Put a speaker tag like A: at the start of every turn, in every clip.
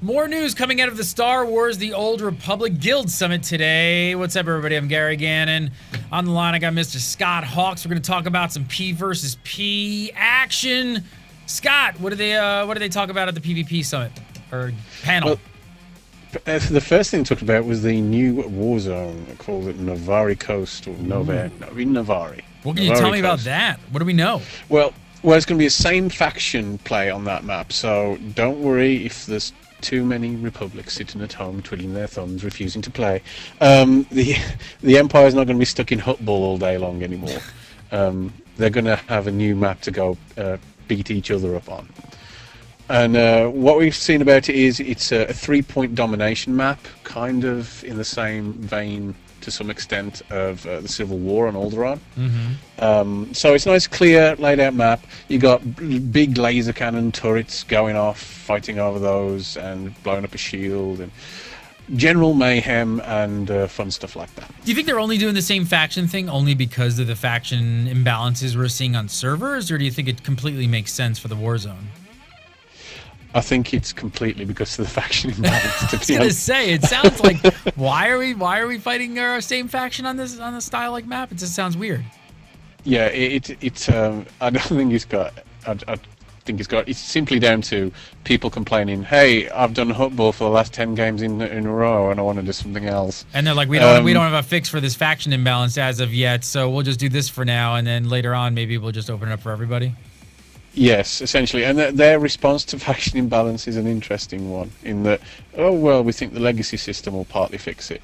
A: More news coming out of the Star Wars The Old Republic Guild Summit today. What's up, everybody? I'm Gary Gannon. On the line, I got Mr. Scott Hawks. We're going to talk about some P versus P action. Scott, what do they talk about at the PvP Summit or panel?
B: Well, the first thing talked about was the new war zone. They called it Navari Coast or Navari.
A: What can you tell me about that? What do we know?
B: Well, it's going to be a same faction play on that map, so don't worry if there's too many republics sitting at home twiddling their thumbs refusing to play. The Empire's not going to be stuck in Hutball all day long anymore. They're going to have a new map to go beat each other up on. And what we've seen about it is it's a 3-point domination map, kind of in the same vein to some extent of the Civil War on Alderaan. So it's a nice, clear, laid-out map. You got big laser cannon turrets going off, fighting over those, and blowing up a shield, and general mayhem and fun stuff like that.
A: Do you think they're only doing the same faction thing only because of the faction imbalances we're seeing on servers, or do you think it completely makes sense for the Warzone?
B: I think it's completely because of the faction imbalance.
A: I was gonna say, it sounds like why are we fighting our same faction on this style like map? It just sounds weird.
B: Yeah, it's I don't think it's got. I think it's simply down to people complaining. Hey, I've done Hutball for the last 10 games in a row, and I want to do something else. And
A: they're like, we don't have a fix for this faction imbalance as of yet, so we'll just do this for now, and then later on maybe we'll just open it up for everybody.
B: Yes, essentially, and their response to faction imbalance is an interesting one, in that, oh well, we think the legacy system will partly fix it,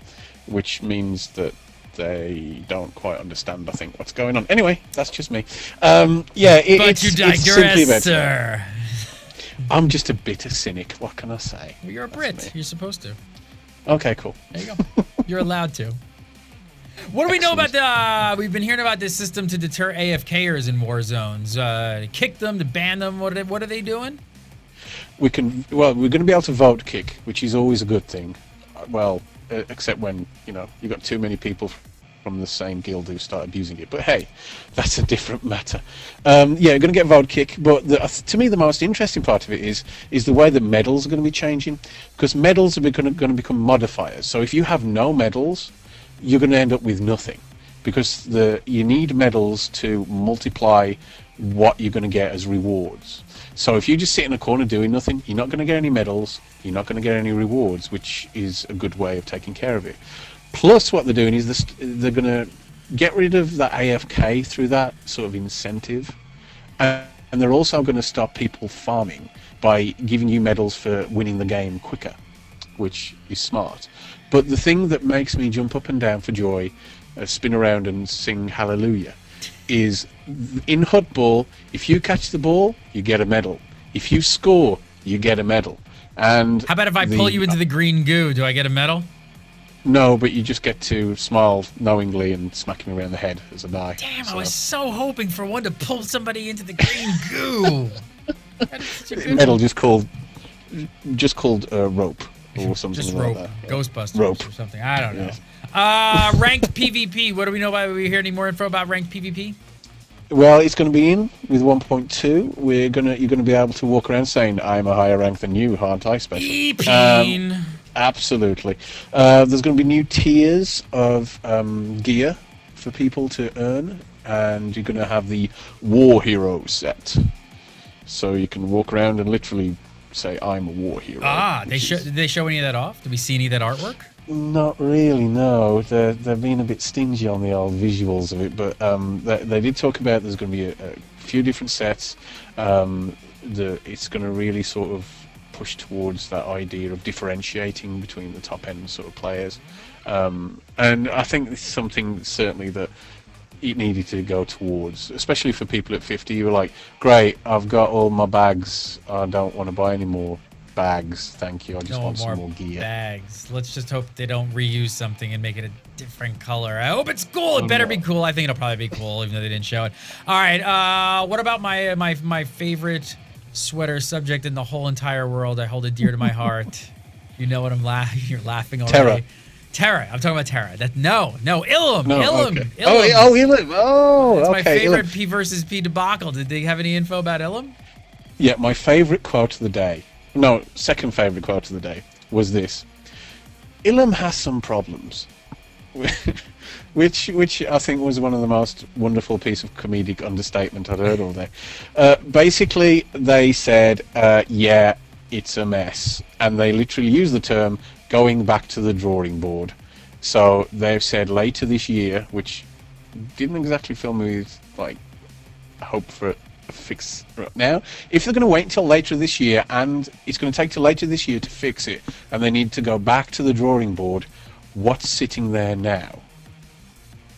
B: which means that they don't quite understand, I think, what's going on. Anyway, that's just me. Yeah,
A: but you digress, sir.
B: I'm just a bitter cynic, what can I say?
A: Well, you're a Brit, you're supposed to.
B: Okay, cool.
A: There you go. You're allowed to. What do we know about we've been hearing about this system to deter AFKers in war zones, to kick them, to ban them, what are they doing?
B: We're going to be able to vote kick, which is always a good thing. Well, except when, you've got too many people from the same guild who start abusing it. But hey, that's a different matter. Yeah, we're going to get vote kick, but to me the most interesting part of it is the way the medals are going to be changing, because medals are going to become modifiers. So if you have no medals, you're going to end up with nothing, because you need medals to multiply what you're going to get as rewards. So if you just sit in a corner doing nothing, you're not going to get any medals, you're not going to get any rewards, which is a good way of taking care of it. Plus what they're doing is they're going to get rid of the AFK through that sort of incentive, and they're also going to stop people farming by giving you medals for winning the game quicker, which is smart. But the thing that makes me jump up and down for joy, spin around and sing hallelujah, is in Hutball, if you catch the ball, you get a medal. If you score, you get a medal. And
A: how about if I pull you into the green goo? Do I get a medal?
B: No, but you just get to smile knowingly and smack me around the head as a die.
A: Damn, so. I was so hoping for one to pull somebody into the green goo. That is such a good
B: medal just called rope. Or something
A: just
B: like
A: rope,
B: that.
A: Ghostbusters
B: rope.
A: Or something. I don't know. Ranked PvP. What do we know about? We hear any more info about ranked PvP?
B: Well, it's going to be in with 1.2. You're going to be able to walk around saying, "I'm a higher rank than you, aren't I?" Special. Absolutely. There's going to be new tiers of gear for people to earn, and you're going to have the War Hero set, so you can walk around and literally say I'm a war hero.
A: Did they show any of that off? Did we see any of that artwork?
B: Not really, no. They've been a bit stingy on the old visuals of it, but they did talk about there's going to be a few different sets. It's going to really sort of push towards that idea of differentiating between the top end sort of players, and I think it's something certainly that it needed to go towards, especially for people at 50. You were like, great, I've got all my bags, I don't want to buy any more bags, thank you, I just want some more gear.
A: Bags. Let's just hope they don't reuse something and make it a different color. I hope it's cool. It better be cool. I think it'll probably be cool, even though they didn't show it. All right, what about my favorite sweater subject in the whole entire world? I hold it dear to my heart. You know what I'm laughing. You're laughing already. Terra. I'm talking about Terra. No, Ilum.
B: No,
A: Ilum.
B: okay.
A: Ilum.
B: Oh, Ilum. Oh,
A: that's
B: okay.
A: my favorite
B: Ilum.
A: P versus P debacle. Did they have any info about Ilum?
B: Yeah, my favorite quote of the day no, second favourite quote of the day was this. Ilum has some problems. which I think was one of the most wonderful piece of comedic understatement I'd heard all day. Basically, they said, yeah, it's a mess. And they literally used the term going back to the drawing board. So they've said later this year, which didn't exactly fill me with, like, hope for a fix right now. If they're going to wait until later this year, and it's going to take till later this year to fix it, and they need to go back to the drawing board, what's sitting there now?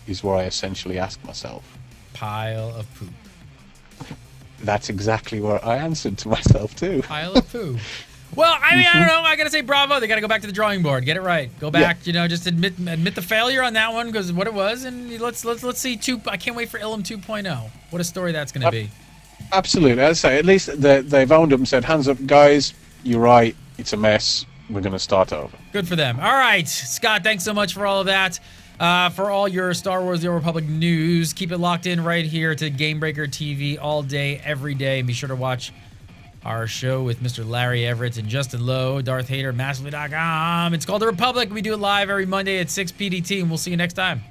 B: Is what I essentially ask myself.
A: Pile of poop.
B: That's exactly what I answered to myself too.
A: Pile of poo. Well, I mean, I don't know. I gotta say, bravo. They gotta go back to the drawing board. Get it right. Go back. You know, just admit the failure on that one because what it was, and let's see. I can't wait for Ilum 2.0. What a story that's gonna be.
B: Absolutely. I'd say at least they've owned up and said, hands up, guys. You're right. It's a mess. We're gonna start over.
A: Good for them. All right, Scott. Thanks so much for all of that. For all your Star Wars The Old Republic news, keep it locked in right here to Gamebreaker TV all day, every day. And be sure to watch our show with Mr. Larry Everett and Justin Lowe, Darth Hater, Massively.com. It's called The Republic. We do it live every Monday at 6 PDT, and we'll see you next time.